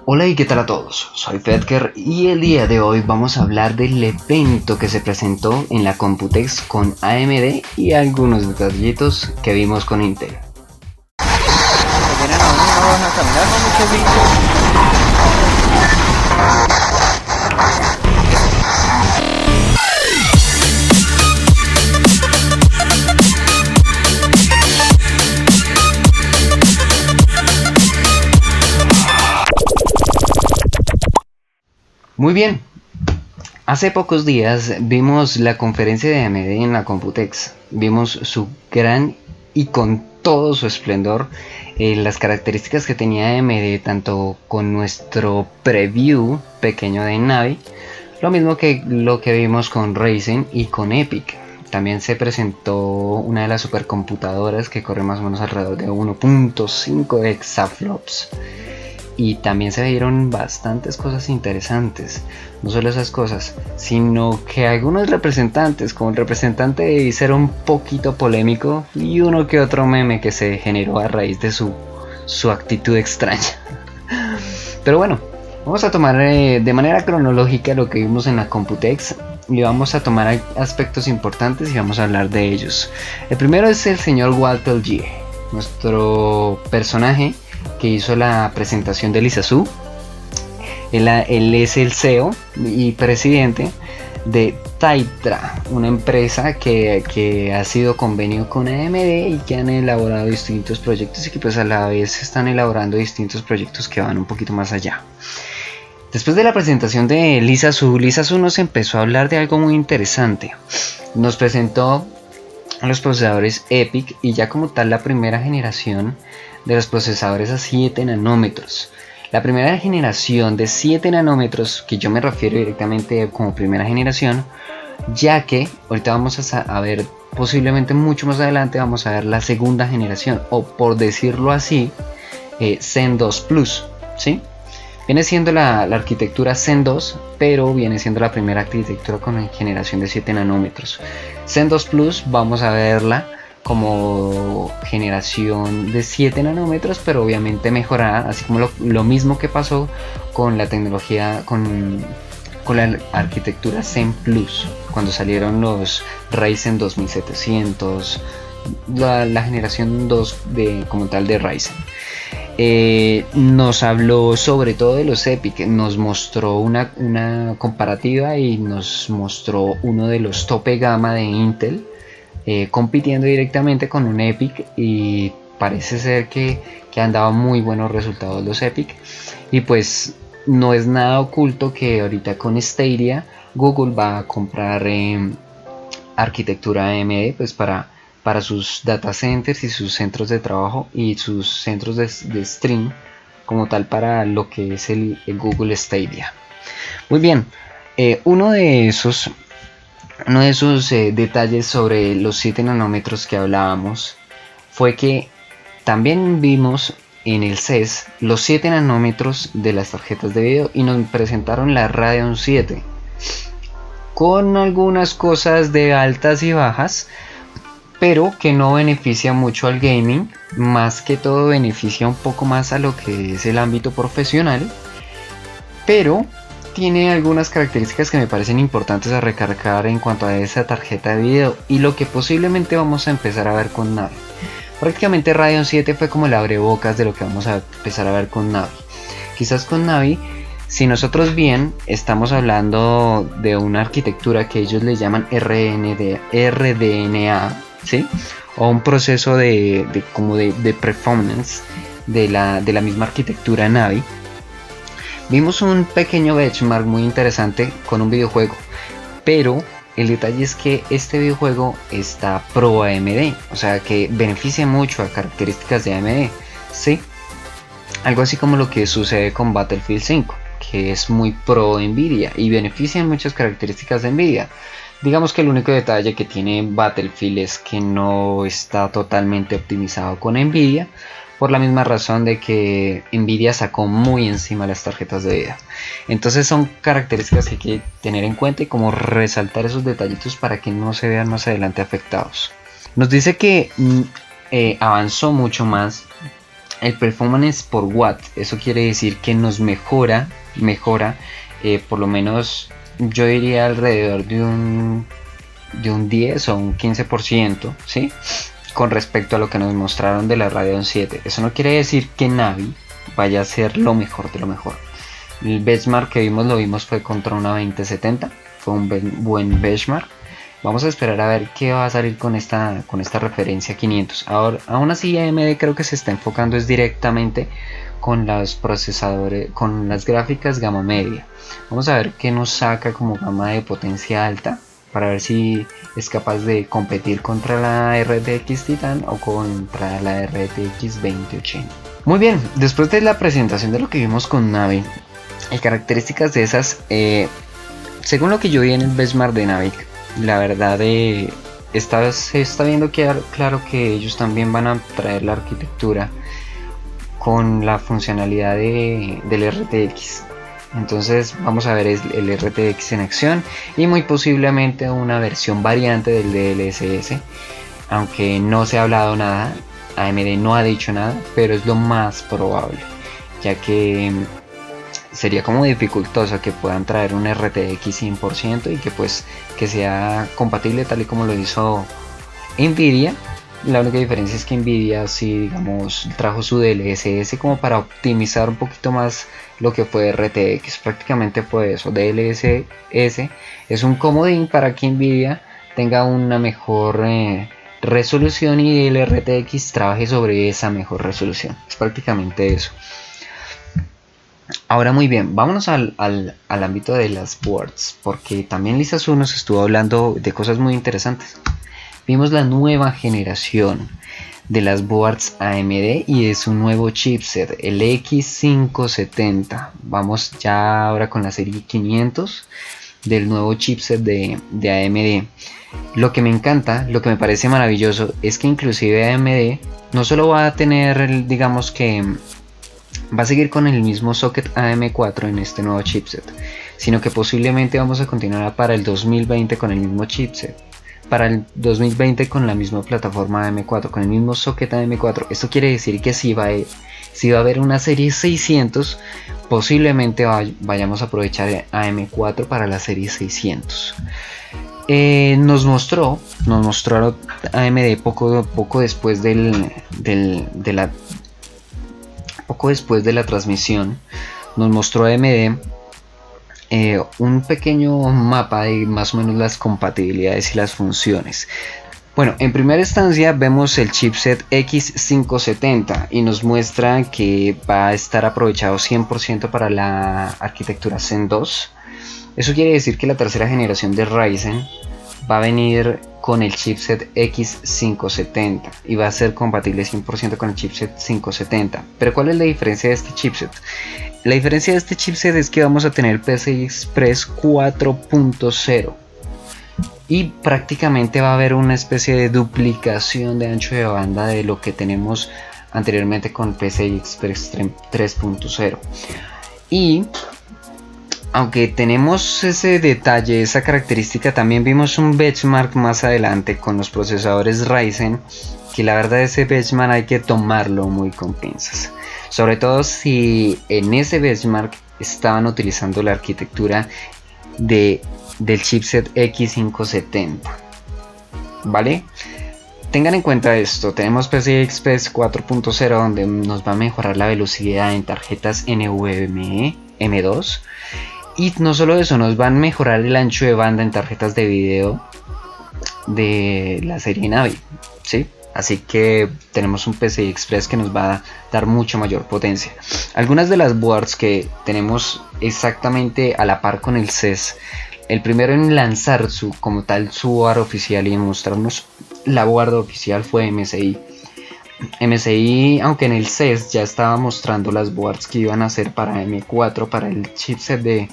Hola y qué tal a todos, soy Fedker y el día de hoy vamos a hablar del evento que se presentó en la Computex con AMD y algunos detallitos que vimos con Intel. Que tienen aún no vas a caminar con mucho vídeo. Muy bien, hace pocos días vimos la conferencia de AMD en la Computex, vimos su gran y con todo su esplendor, las características que tenía AMD tanto con nuestro preview pequeño de Navi, lo mismo que lo que vimos con Ryzen y con EPYC. También se presentó una de las supercomputadoras que corre más o menos alrededor de 1.5 exaflops. Y también se vieron bastantes cosas interesantes. No solo esas cosas, sino que algunos representantes, como el representante de ser un poquito polémico y uno que otro meme que se generó a raíz de su actitud extraña. Pero bueno, vamos a tomar de manera cronológica lo que vimos en la Computex y vamos a tomar aspectos importantes y vamos a hablar de ellos. El primero es el señor Walter G, nuestro personaje que hizo la presentación de Lisa Su. Él es el CEO y presidente de Taitra, una empresa que ha sido convenio con AMD y que han elaborado distintos proyectos y que pues a la vez están elaborando distintos proyectos que van un poquito más allá. Después de la presentación de Lisa Su nos empezó a hablar de algo muy interesante. Nos presentó los procesadores EPYC y ya como tal la primera generación de los procesadores a 7 nanómetros. La primera generación de 7 nanómetros, que yo me refiero directamente como primera generación, ya que ahorita vamos a ver, posiblemente mucho más adelante vamos a ver la segunda generación, o por decirlo así, Zen 2 Plus, ¿sí? Viene siendo la arquitectura Zen 2, pero viene siendo la primera arquitectura con generación de 7 nanómetros. Zen 2 Plus vamos a verla como generación de 7 nanómetros, pero obviamente mejorada, así como lo mismo que pasó con la tecnología, con la arquitectura Zen Plus, cuando salieron los Ryzen 2700, la generación 2 como tal de Ryzen. Nos habló sobre todo de los EPYC, nos mostró una comparativa y nos mostró uno de los tope gama de Intel, compitiendo directamente con un EPYC, y parece ser que han dado muy buenos resultados los EPYC. Y pues no es nada oculto que ahorita con Stadia Google va a comprar arquitectura AMD pues para sus data centers y sus centros de trabajo y sus centros de stream como tal para lo que es el Google Stadia. Muy bien, uno de esos detalles sobre los 7 nanómetros que hablábamos fue que también vimos en el CES los 7 nanómetros de las tarjetas de video y nos presentaron la Radeon 7 con algunas cosas de altas y bajas, pero que no beneficia mucho al gaming, más que todo beneficia un poco más a lo que es el ámbito profesional, pero tiene algunas características que me parecen importantes a recargar en cuanto a esa tarjeta de video y lo que posiblemente vamos a empezar a ver con Navi. Prácticamente Radeon 7 fue como el abrebocas de lo que vamos a empezar a ver con Navi. Quizás con Navi, si nosotros bien estamos hablando de una arquitectura que ellos le llaman RDNA, ¿sí? O un proceso de performance de la misma arquitectura Navi. Vimos un pequeño benchmark muy interesante con un videojuego, pero el detalle es que este videojuego está pro AMD, o sea que beneficia mucho a características de AMD, ¿sí? Algo así como lo que sucede con Battlefield 5, que es muy pro Nvidia y beneficia en muchas características de Nvidia. Digamos que el único detalle que tiene Battlefield es que no está totalmente optimizado con Nvidia, por la misma razón de que Nvidia sacó muy encima las tarjetas de video. Entonces son características que hay que tener en cuenta y como resaltar esos detallitos para que no se vean más adelante afectados. Nos dice que avanzó mucho más el performance por watt. Eso quiere decir que nos mejora por lo menos yo diría alrededor de un 10 o un 15%, ¿sí? Con respecto a lo que nos mostraron de la Radeon 7. Eso no quiere decir que Navi vaya a ser lo mejor de lo mejor. El benchmark que lo vimos fue contra una 2070, fue un buen benchmark. Vamos a esperar a ver qué va a salir con esta referencia 500. Ahora, aún así AMD creo que se está enfocando es directamente con los procesadores, con las gráficas gama media. Vamos a ver qué nos saca como gama de potencia alta, para ver si es capaz de competir contra la RTX Titan o contra la RTX 2080. Muy bien, después de la presentación de lo que vimos con Navi y características de esas, según lo que yo vi en el benchmark de Navi, la verdad se está viendo claro que ellos también van a traer la arquitectura con la funcionalidad del RTX. Entonces vamos a ver el RTX en acción y muy posiblemente una versión variante del DLSS, aunque no se ha hablado nada, AMD no ha dicho nada, pero es lo más probable, ya que sería como dificultoso que puedan traer un RTX 100% y que sea compatible tal y como lo hizo Nvidia. La única diferencia es que Nvidia sí, digamos, trajo su DLSS como para optimizar un poquito más lo que fue RTX. Prácticamente fue eso. DLSS es un comodín para que Nvidia tenga una mejor resolución y el RTX trabaje sobre esa mejor resolución. Es prácticamente eso. Ahora muy bien, vámonos al ámbito de las boards, porque también Lisa Su nos estuvo hablando de cosas muy interesantes. Vimos la nueva generación de las boards AMD y de su nuevo chipset, el X570. Vamos ya ahora con la serie 500 del nuevo chipset de AMD. Lo que me encanta, lo que me parece maravilloso es que inclusive AMD no solo va a tener, digamos que va a seguir con el mismo socket AM4 en este nuevo chipset, sino que posiblemente vamos a continuar para el 2020 con el mismo chipset, para el 2020 con la misma plataforma AM4, con el mismo socket AM4. Esto quiere decir que si va a haber una serie 600, posiblemente vayamos a aprovechar AM4 para la serie 600. Nos mostró AMD poco después de la transmisión, nos mostró AMD un pequeño mapa de más o menos las compatibilidades y las funciones. Bueno, en primera instancia vemos el chipset X570 y nos muestra que va a estar aprovechado 100% para la arquitectura Zen 2. Eso quiere decir que la tercera generación de Ryzen va a venir con el chipset X570 y va a ser compatible 100% con el chipset 570. Pero ¿cuál es la diferencia de este chipset? La diferencia de este chipset es que vamos a tener PCI Express 4.0 y prácticamente va a haber una especie de duplicación de ancho de banda de lo que tenemos anteriormente con PCI Express 3.0. Y aunque tenemos ese detalle, esa característica, también vimos un benchmark más adelante con los procesadores Ryzen, que la verdad ese benchmark hay que tomarlo muy con pinzas, sobre todo si en ese benchmark estaban utilizando la arquitectura del chipset X570, ¿vale? Tengan en cuenta esto, tenemos PCI Express 4.0 donde nos va a mejorar la velocidad en tarjetas NVMe M2. Y no solo eso, nos van a mejorar el ancho de banda en tarjetas de video de la serie Navi, ¿sí? Así que tenemos un PCI Express que nos va a dar mucho mayor potencia. Algunas de las boards que tenemos exactamente a la par con el CES, el primero en lanzar como tal su board oficial y en mostrarnos la board oficial fue MSI. MSI, aunque en el CES ya estaba mostrando las boards que iban a hacer para M4, para el chipset de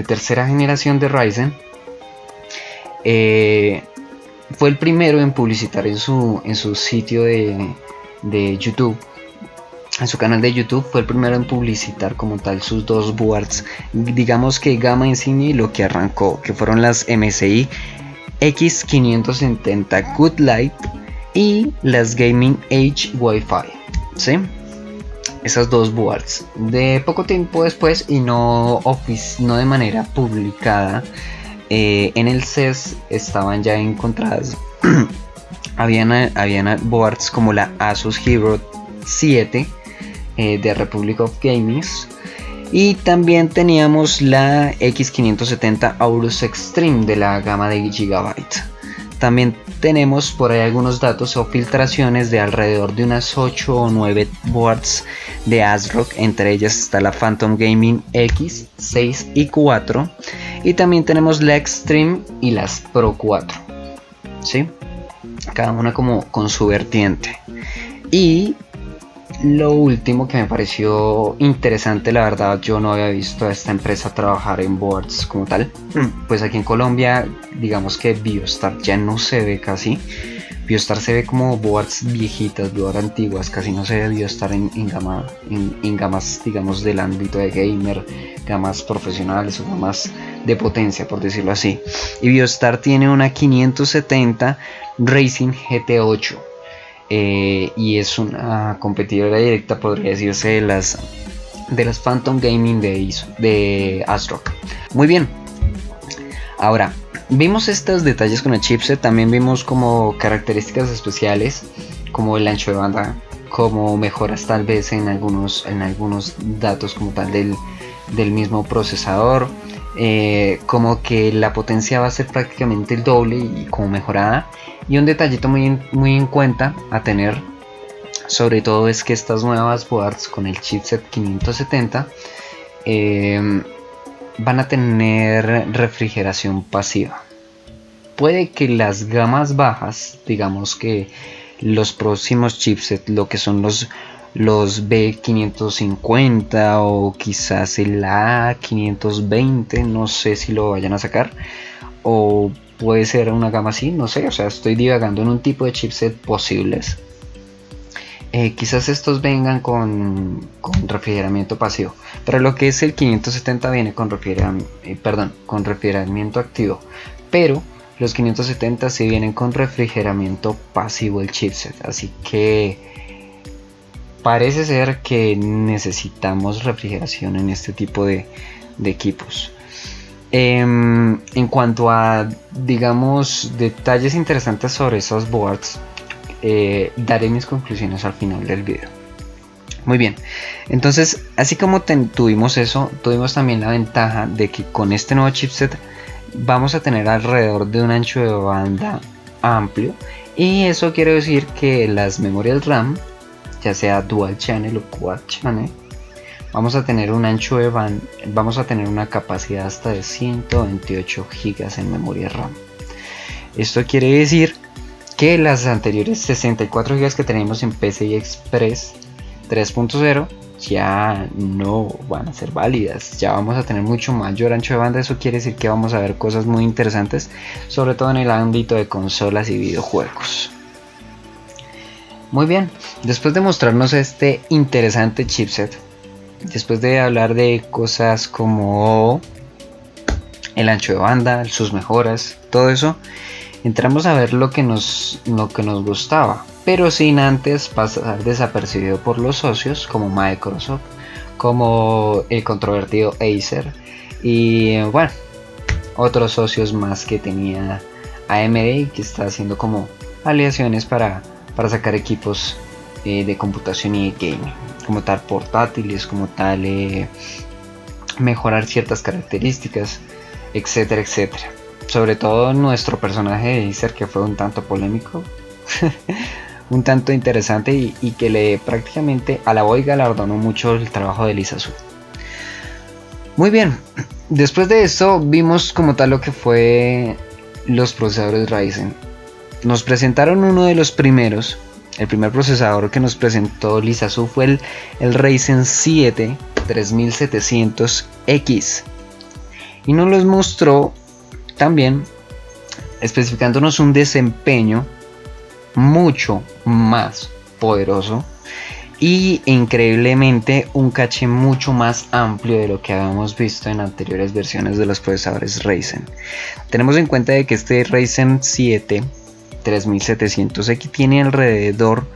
tercera generación de Ryzen, fue el primero en publicitar en su sitio de YouTube, en su canal de YouTube, fue el primero en publicitar como tal sus dos boards, digamos que gama insignia y lo que arrancó, que fueron las MSI X570 Good Light y las Gaming Edge Wi-Fi, ¿sí? esas dos boards. De poco tiempo después y no de manera publicada, en el CES estaban ya encontradas habían boards como la Asus Hero 7 de Republic of Gamers, y también teníamos la X570 Aorus Extreme de la gama de Gigabyte. También tenemos por ahí algunos datos o filtraciones de alrededor de unas 8 o 9 boards de ASRock. Entre ellas está la Phantom Gaming X, 6 y 4. Y también tenemos la Extreme y las Pro 4. ¿Sí? Cada una como con su vertiente. Y lo último que me pareció interesante, la verdad yo no había visto a esta empresa trabajar en boards como tal. Pues aquí en Colombia digamos que Biostar ya no se ve casi. Biostar se ve como boards viejitas, boards antiguas, casi no se ve Biostar en gamas digamos del ámbito de gamer, gamas profesionales o gamas de potencia, por decirlo así. Y Biostar tiene una 570 Racing GT8. Y es una competidora directa, podría decirse, de las Phantom Gaming de ASRock. Muy bien, ahora vimos estos detalles con el chipset. También vimos como características especiales, como el ancho de banda, como mejoras tal vez en algunos datos como tal del mismo procesador, como que la potencia va a ser prácticamente el doble y como mejorada. Y un detallito muy en cuenta a tener, sobre todo, es que estas nuevas boards con el chipset 570 van a tener refrigeración pasiva. Puede que las gamas bajas, digamos que los próximos chipsets, lo que son los B550 o quizás el A520, no sé si lo vayan a sacar, o puede ser una gama así, no sé, o sea, estoy divagando en un tipo de chipset posibles. Quizás estos vengan con refrigeramiento pasivo, pero lo que es el 570 viene con refrigeramiento activo, pero los 570 sí vienen con refrigeramiento pasivo el chipset, así que parece ser que necesitamos refrigeración en este tipo de equipos. En cuanto a, digamos, detalles interesantes sobre esos boards, daré mis conclusiones al final del video. Muy bien, entonces así como tuvimos eso, tuvimos también la ventaja de que con este nuevo chipset vamos a tener alrededor de un ancho de banda amplio, y eso quiere decir que las memorias RAM, ya sea dual channel o quad channel, vamos a tener un ancho de banda, vamos a tener una capacidad hasta de 128 GB en memoria RAM. Esto quiere decir que las anteriores 64 GB que tenemos en PCI Express 3.0 ya no van a ser válidas, ya vamos a tener mucho mayor ancho de banda. Eso quiere decir que vamos a ver cosas muy interesantes, sobre todo en el ámbito de consolas y videojuegos. Muy bien, después de mostrarnos este interesante chipset, después de hablar de cosas como el ancho de banda, sus mejoras, todo eso, entramos a ver lo que nos gustaba, pero sin antes pasar desapercibido por los socios como Microsoft, como el controvertido Acer y bueno, otros socios más que tenía AMD, que está haciendo como aliaciones para sacar equipos de computación y de gaming, como tal portátiles, como tal mejorar ciertas características, etcétera, etcétera. Sobre todo nuestro personaje de Acer, que fue un tanto polémico, un tanto interesante y que le prácticamente alabó y galardonó mucho el trabajo de Lisa Su. Muy bien, después de esto vimos como tal lo que fue los procesadores Ryzen. Nos presentaron uno de los primeros. El primer procesador que nos presentó Lisa Su fue el Ryzen 7 3700X, y nos los mostró también especificándonos un desempeño mucho más poderoso y increíblemente un caché mucho más amplio de lo que habíamos visto en anteriores versiones de los procesadores Ryzen. Tenemos en cuenta de que este Ryzen 7 3700X tiene alrededor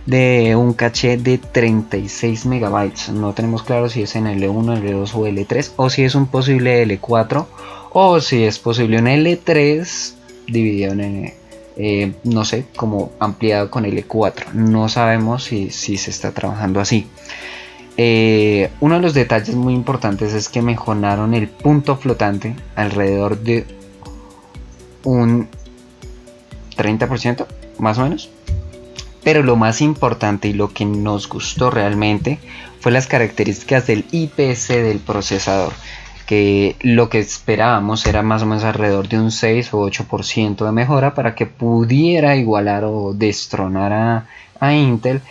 de un caché de 36 megabytes. No tenemos claro si es en L1, L2 o L3, o si es un posible L4, o si es posible un L3 dividido en no sé, como ampliado con L4. No sabemos si se está trabajando así. Uno de los detalles muy importantes es que mejoraron el punto flotante alrededor de un 30% más o menos. Pero lo más importante y lo que nos gustó realmente fue las características del IPC del procesador, que lo que esperábamos era más o menos alrededor de un 6 o 8% de mejora para que pudiera igualar o destronar a Intel,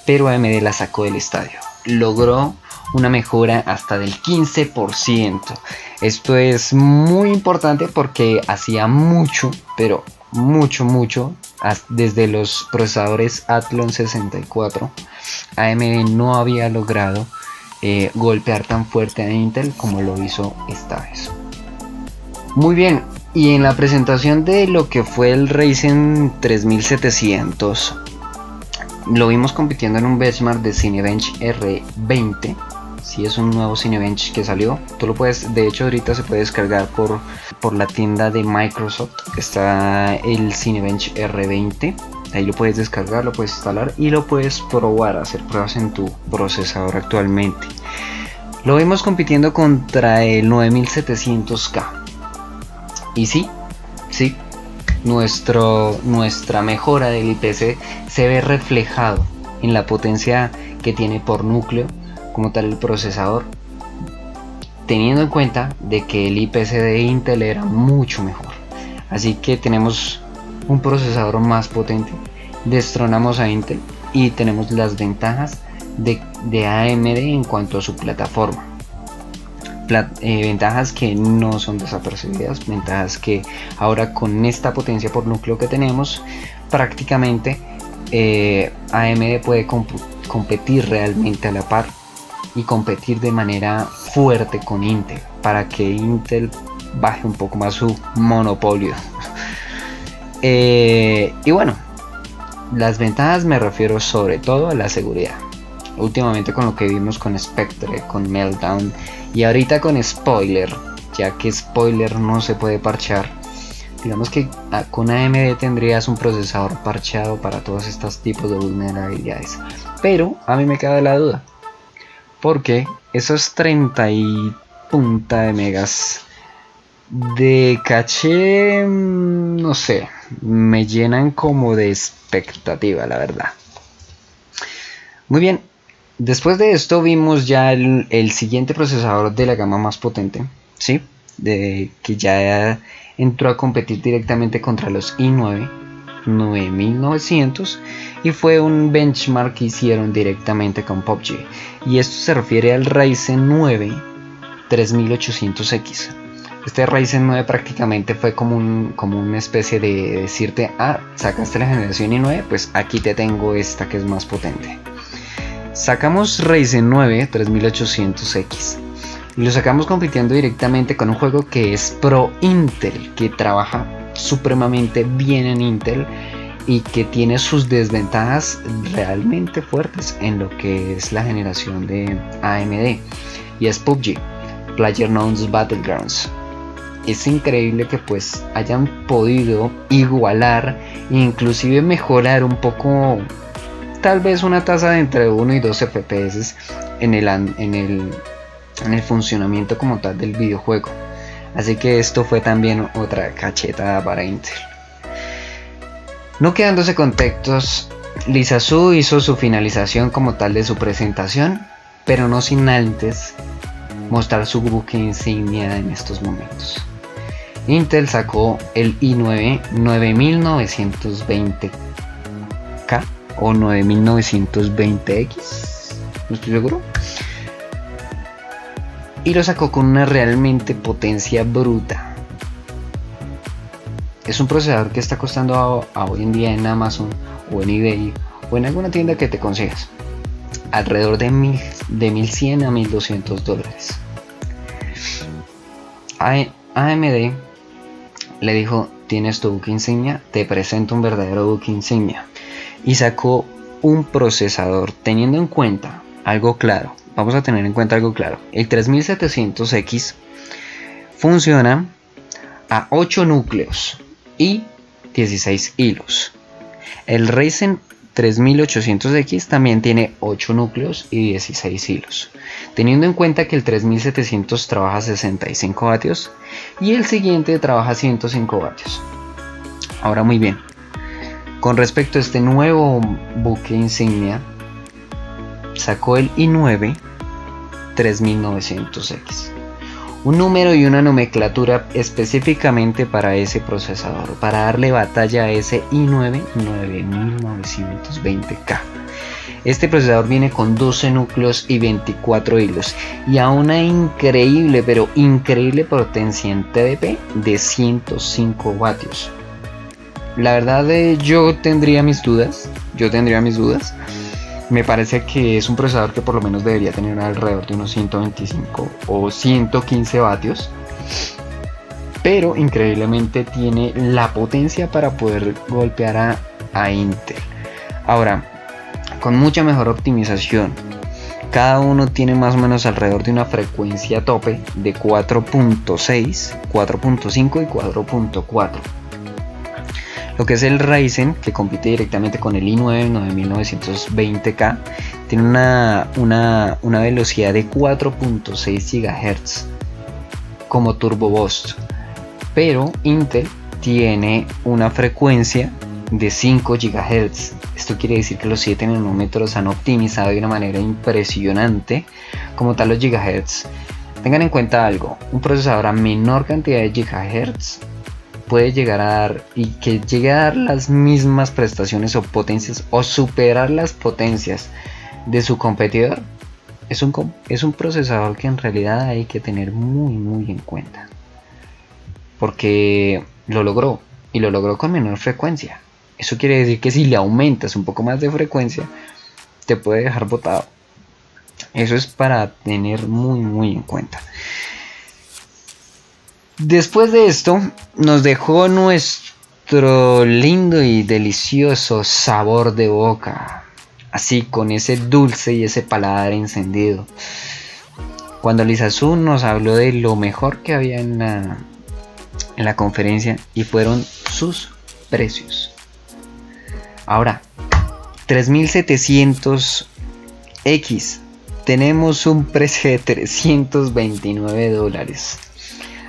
pero AMD la sacó del estadio. Logró una mejora hasta del 15%. Esto es muy importante porque hacía mucho, pero mucho, desde los procesadores Athlon 64, AMD no había logrado golpear tan fuerte a Intel como lo hizo esta vez. Muy bien, y en la presentación de lo que fue el Ryzen 3700, lo vimos compitiendo en un benchmark de Cinebench R20. Si es un nuevo Cinebench que salió, tú lo puedes, de hecho ahorita se puede descargar por la tienda de Microsoft. Está el Cinebench R20, ahí lo puedes descargar, lo puedes instalar y lo puedes probar, hacer pruebas en tu procesador actualmente. Lo vimos compitiendo contra el 9700K y sí, nuestra mejora del IPC se ve reflejado en la potencia que tiene por núcleo como tal el procesador, teniendo en cuenta de que el IPC de Intel era mucho mejor. Así que tenemos un procesador más potente, destronamos a Intel y tenemos las ventajas de AMD en cuanto a su plataforma. Ventajas que no son desapercibidas, ventajas que ahora con esta potencia por núcleo que tenemos, prácticamente AMD puede competir realmente a la par y competir de manera fuerte con Intel para que Intel baje un poco más su monopolio. Y bueno, las ventajas me refiero sobre todo a la seguridad. Últimamente con lo que vimos con Spectre, con Meltdown y ahorita con Spoiler, ya que Spoiler no se puede parchar, digamos que con AMD tendrías un procesador parcheado para todos estos tipos de vulnerabilidades. Pero a mí me queda la duda, porque esos 30 y punta de megas de caché, no sé, me llenan como de expectativa, la verdad. Muy bien, después de esto vimos ya el siguiente procesador de la gama más potente, ¿sí? Que ya entró a competir directamente contra los i9 9900 y fue un benchmark que hicieron directamente con PUBG, y esto se refiere al Ryzen 9 3800X. Este Ryzen 9 prácticamente fue como una especie de decirte, sacaste la generación i9, pues aquí te tengo esta que es más potente. Sacamos Ryzen 9 3800X y lo sacamos compitiendo directamente con un juego que es Pro Intel, que trabaja supremamente bien en Intel y que tiene sus desventajas realmente fuertes en lo que es la generación de AMD, y es PUBG, PlayerUnknown's Battlegrounds. Es increíble que pues hayan podido igualar e inclusive mejorar un poco, tal vez una tasa de entre 1 y 2 FPS en el funcionamiento como tal del videojuego. Así que esto fue también otra cachetada para Intel. No quedándose con textos, Lisa Su hizo su finalización como tal de su presentación, pero no sin antes mostrar su buque insignia en estos momentos. Intel sacó el i9 9920K o 9920X, no estoy seguro, y lo sacó con una realmente potencia bruta. Es un procesador que está costando hoy en día en Amazon o en eBay o en alguna tienda que te consigas alrededor de 1100 a 1200 dólares. AMD le dijo, tienes tu buque insignia, te presento un verdadero buque insignia, y sacó un procesador, teniendo en cuenta algo claro, vamos a tener en cuenta algo claro. El 3700X funciona a 8 núcleos y 16 hilos. El Ryzen 3800X también tiene 8 núcleos y 16 hilos, teniendo en cuenta que el 3700 trabaja 65 vatios y el siguiente trabaja 105 vatios. Ahora, muy bien, con respecto a este nuevo buque insignia, sacó el i9 3900X, un número y una nomenclatura específicamente para ese procesador, para darle batalla a ese i9 9920K. Este procesador viene con 12 núcleos y 24 hilos y a una increíble, pero increíble potencia en TDP de 105 vatios. La verdad, yo tendría mis dudas. Me parece que es un procesador que por lo menos debería tener alrededor de unos 125 o 115 vatios. Pero increíblemente tiene la potencia para poder golpear a Intel. Ahora, con mucha mejor optimización. Cada uno tiene más o menos alrededor de una frecuencia tope de 4.6, 4.5 y 4.4. Lo que es el Ryzen, que compite directamente con el i9 9920K, tiene una velocidad de 4.6 GHz como Turbo Boost, pero Intel tiene una frecuencia de 5 GHz. Esto quiere decir que los 7 nanómetros han optimizado de una manera impresionante como tal los GHz. Tengan en cuenta algo, un procesador a menor cantidad de GHz puede llegar a dar y que llegue a dar las mismas prestaciones o potencias o superar las potencias de su competidor. Es un procesador que en realidad hay que tener muy en cuenta, porque lo logró y lo logró con menor frecuencia. Eso quiere decir que si le aumentas un poco más de frecuencia te puede dejar botado. Eso es para tener muy en cuenta. Después de esto nos dejó nuestro lindo y delicioso sabor de boca, así con ese dulce y ese paladar encendido, cuando Lizazu nos habló de lo mejor que había en la conferencia, y fueron sus precios. Ahora, 3700X, tenemos un precio de $329.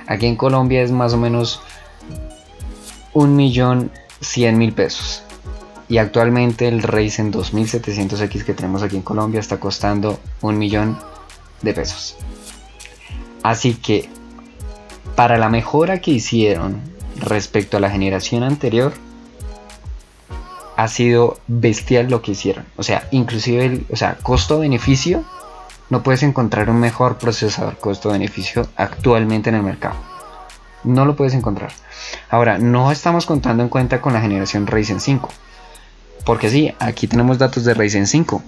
Aquí en Colombia es más o menos 1.100.000 pesos. Y actualmente el Ryzen 2700X que tenemos aquí en Colombia está costando 1.000.000 de pesos. Así que para la mejora que hicieron respecto a la generación anterior, ha sido bestial lo que hicieron. O sea, inclusive costo-beneficio, no puedes encontrar un mejor procesador costo-beneficio actualmente en el mercado. No lo puedes encontrar. Ahora, no estamos contando en cuenta con la generación Ryzen 5. Porque sí, aquí tenemos datos de Ryzen 5.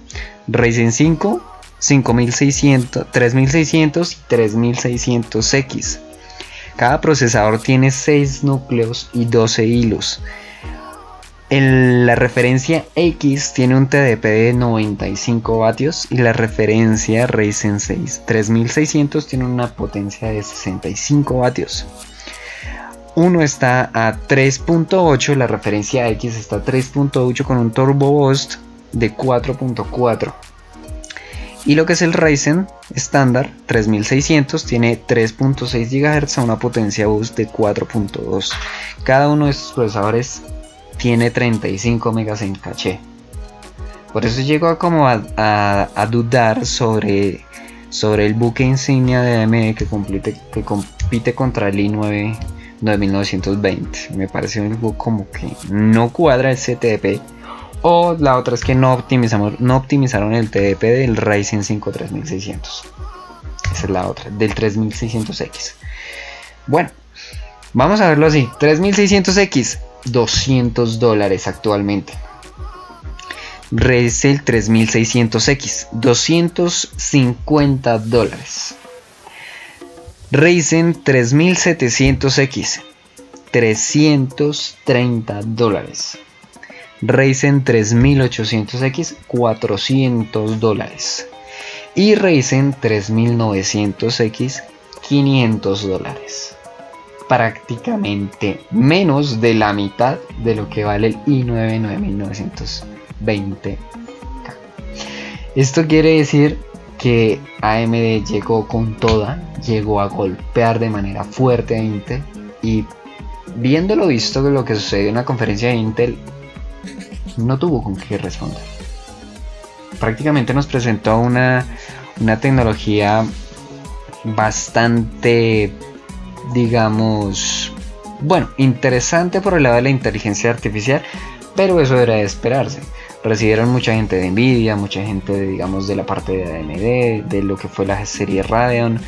Ryzen 5, 5600, 3600 y 3600X. Cada procesador tiene 6 núcleos y 12 hilos. La referencia X tiene un TDP de 95 vatios y la referencia Ryzen 6 3600 tiene una potencia de 65 vatios. Uno está a 3.8, la referencia X está a 3.8 con un Turbo Boost de 4.4. Y lo que es el Ryzen estándar 3600 tiene 3.6 GHz a una potencia boost de 4.2. Cada uno de estos procesadores tiene 35 megas en caché. Por eso llego a dudar sobre el buque insignia de AMD que compite contra el i9 9920. Me parece algo como que no cuadra el TDP. O la otra es que no optimizaron el TDP del Ryzen 5 3600. Esa es la otra, del 3600X. Bueno, vamos a verlo así. 3600X, $200 actualmente. Ryzen 3600X, $250. Ryzen 3700X, $330. Ryzen 3800X $400 y Ryzen 3900X $500, prácticamente menos de la mitad de lo que vale el i9 9920K. Esto quiere decir que AMD llegó con toda, llegó a golpear de manera fuerte a Intel, y viendo lo visto de lo que sucedió en la conferencia de Intel, no tuvo con qué responder. Prácticamente nos presentó una tecnología bastante, digamos, bueno, interesante por el lado de la inteligencia artificial, pero eso era de esperarse. Recibieron mucha gente de Nvidia, mucha gente de, digamos, de la parte de AMD, de lo que fue la serie Radeon,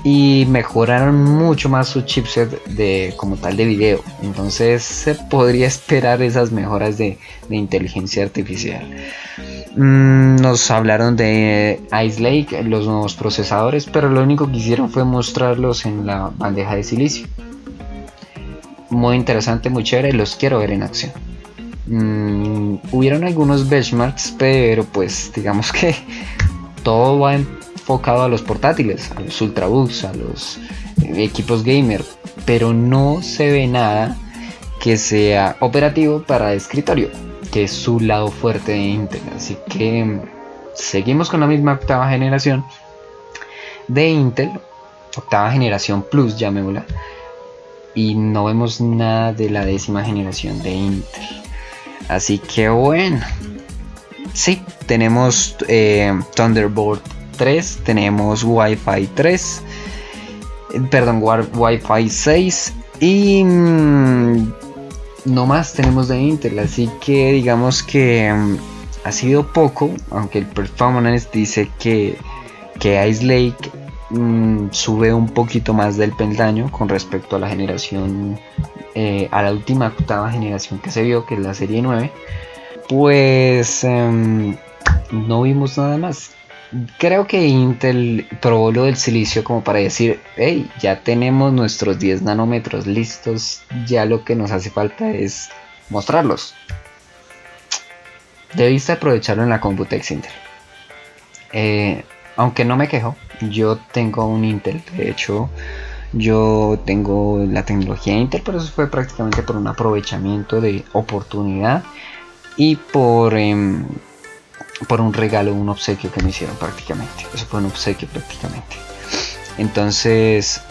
y mejoraron mucho más su chipset de como tal de video. Entonces se podría esperar esas mejoras de inteligencia artificial. Nos hablaron de Ice Lake, los nuevos procesadores, pero lo único que hicieron fue mostrarlos en la bandeja de silicio. Muy interesante, muy chévere, los quiero ver en acción. Hubieron algunos benchmarks, pero pues digamos que todo va enfocado a los portátiles, a los ultrabooks, a los equipos gamer, pero no se ve nada que sea operativo para escritorio, que es su lado fuerte de Intel. Así que seguimos con la misma octava generación de Intel, octava generación Plus, llamémosla, y no vemos nada de la décima generación de Intel. Así que bueno, sí, tenemos Thunderbolt 3, tenemos Wi-Fi 3, perdón, Wi-Fi 6 y no más tenemos de Intel. Así que digamos que ha sido poco, aunque el Performance dice que Ice Lake sube un poquito más del peldaño con respecto a la generación, a la última octava generación que se vio, que es la serie 9. Pues no vimos nada más. Creo que Intel probó lo del silicio como para decir, hey, ya tenemos nuestros 10 nanómetros listos, ya lo que nos hace falta es mostrarlos. Debiste aprovecharlo en la Computex Intel. Aunque no me quejo, yo tengo un Intel, de hecho yo tengo la tecnología Intel, pero eso fue prácticamente por un aprovechamiento de oportunidad y por un regalo, un obsequio que me hicieron prácticamente. Eso fue un obsequio prácticamente. Entonces,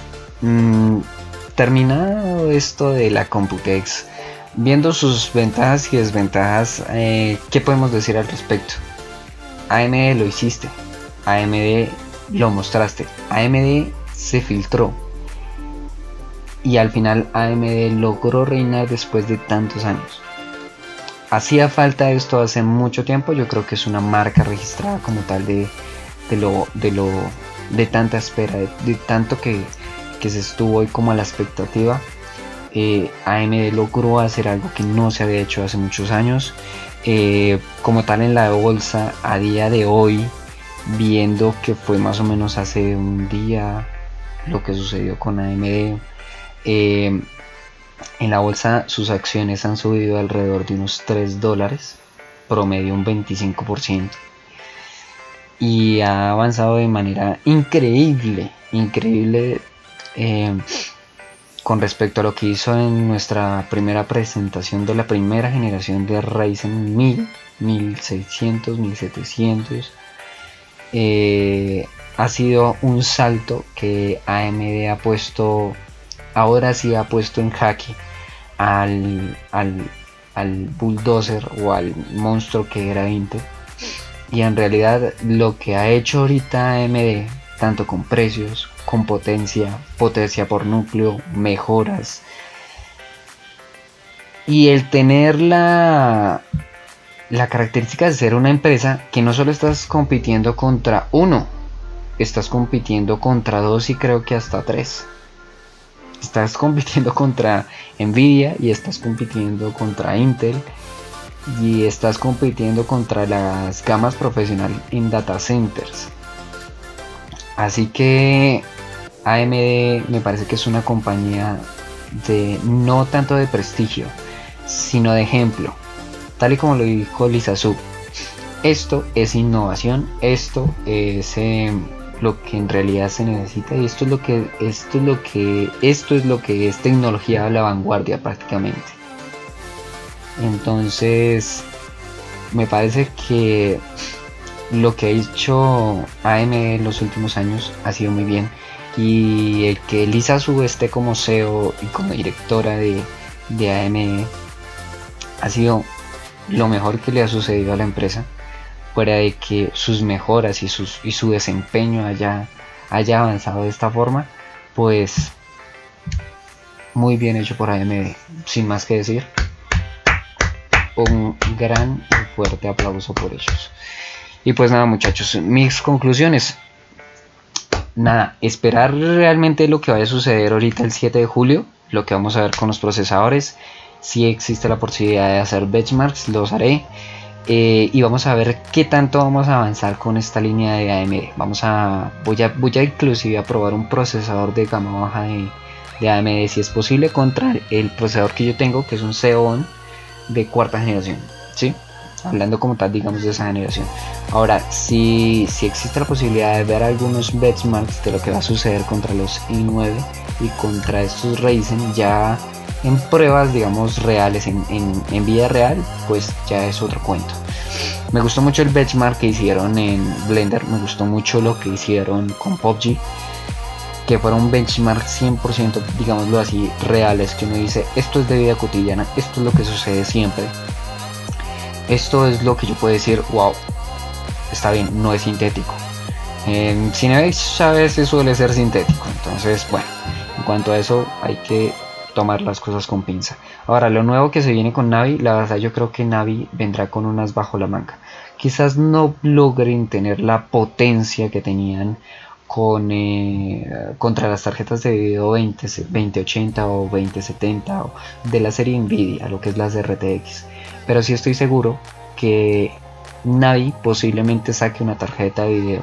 terminado esto de la Computex, viendo sus ventajas y desventajas, ¿qué podemos decir al respecto? AMD lo hiciste, AMD lo mostraste, AMD se filtró y al final AMD logró reinar después de tantos años. Hacía falta esto hace mucho tiempo. Yo creo que es una marca registrada como tal de tanta espera, de tanto que se estuvo hoy como a la expectativa. AMD logró hacer algo que no se había hecho hace muchos años. Como tal en la bolsa a día de hoy, viendo que fue más o menos hace un día lo que sucedió con AMD, en la bolsa sus acciones han subido alrededor de unos $3, promedio un 25%, y ha avanzado de manera increíble con respecto a lo que hizo en nuestra primera presentación de la primera generación de Ryzen 1000, 1600, 1700. Ha sido un salto que AMD ha puesto, ahora sí ha puesto en jaque al bulldozer o al monstruo que era Intel. Y en realidad lo que ha hecho ahorita AMD, tanto con precios, con potencia por núcleo, mejoras, y el tener la característica de ser una empresa que no solo estás compitiendo contra uno, estás compitiendo contra dos y creo que hasta tres. Estás compitiendo contra Nvidia y estás compitiendo contra Intel y estás compitiendo contra las gamas profesionales en data centers. Así que AMD me parece que es una compañía de no tanto de prestigio, sino de ejemplo. tal y como lo dijo Lisa Su, esto es innovación, esto es lo que en realidad se necesita, y esto es lo que es tecnología a la vanguardia prácticamente. Entonces me parece que lo que ha hecho AMD en los últimos años ha sido muy bien, y el que Lisa Su esté como CEO y como directora de AMD ha sido lo mejor que le ha sucedido a la empresa, fuera de que sus mejoras y su desempeño haya avanzado de esta forma. Pues muy bien hecho por AMD, sin más que decir, un gran y fuerte aplauso por ellos. Y pues nada, muchachos, mis conclusiones. Nada, esperar realmente lo que vaya a suceder ahorita el 7 de julio, lo que vamos a ver con los procesadores. Si existe la posibilidad de hacer benchmarks, los haré. Y vamos a ver qué tanto vamos a avanzar con esta línea de AMD. Voy a inclusive a probar un procesador de gama baja de AMD, si es posible, contra el procesador que yo tengo, que es un Xeon de cuarta generación, ¿sí? Hablando como tal, digamos, de esa generación. Ahora, si existe la posibilidad de ver algunos benchmarks de lo que va a suceder contra los i9 y contra estos Ryzen ya en pruebas, digamos, reales, en vida real, pues ya es otro cuento. Me gustó mucho el benchmark que hicieron en Blender, me gustó mucho lo que hicieron con PUBG, que fueron un benchmark 100%, digámoslo así, reales, que uno dice, esto es de vida cotidiana, esto es lo que sucede siempre. Esto es lo que yo puedo decir, wow, está bien, no es sintético. En Cinebench a veces suele ser sintético, entonces bueno, en cuanto a eso hay que tomar las cosas con pinza. Ahora, lo nuevo que se viene con Navi, la verdad yo creo que Navi vendrá con unas bajo la manga. Quizás no logren tener la potencia que tenían contra las tarjetas de video 2080 o 2070 o de la serie Nvidia, lo que es las RTX. Pero sí estoy seguro que Navi posiblemente saque una tarjeta de video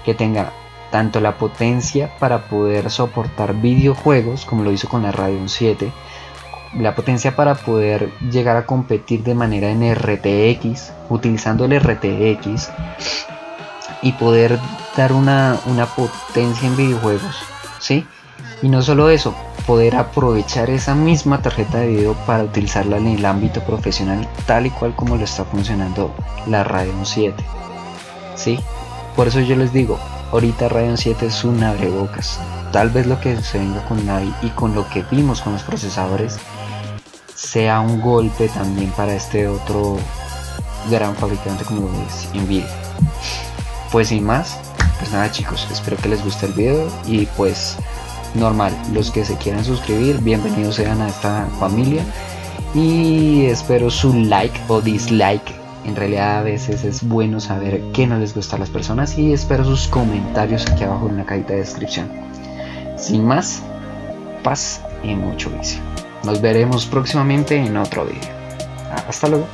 que tenga tanto la potencia para poder soportar videojuegos, como lo hizo con la Radeon 7, la potencia para poder llegar a competir de manera en RTX, utilizando el RTX, y poder dar una potencia en videojuegos, ¿sí? Y no solo eso, poder aprovechar esa misma tarjeta de video para utilizarla en el ámbito profesional, tal y cual como lo está funcionando la Radeon 7, ¿sí? Por eso yo les digo, ahorita Radeon 7 es un abrebocas. Tal vez lo que se venga con Navi y con lo que vimos con los procesadores sea un golpe también para este otro gran fabricante como es Nvidia. Pues sin más, pues nada chicos, espero que les guste el video y pues normal, los que se quieran suscribir, bienvenidos sean a esta familia, y espero su like o dislike. En realidad a veces es bueno saber qué no les gusta a las personas, y espero sus comentarios aquí abajo en la cajita de descripción. Sin más, paz y mucho vicio. Nos veremos próximamente en otro video. Hasta luego.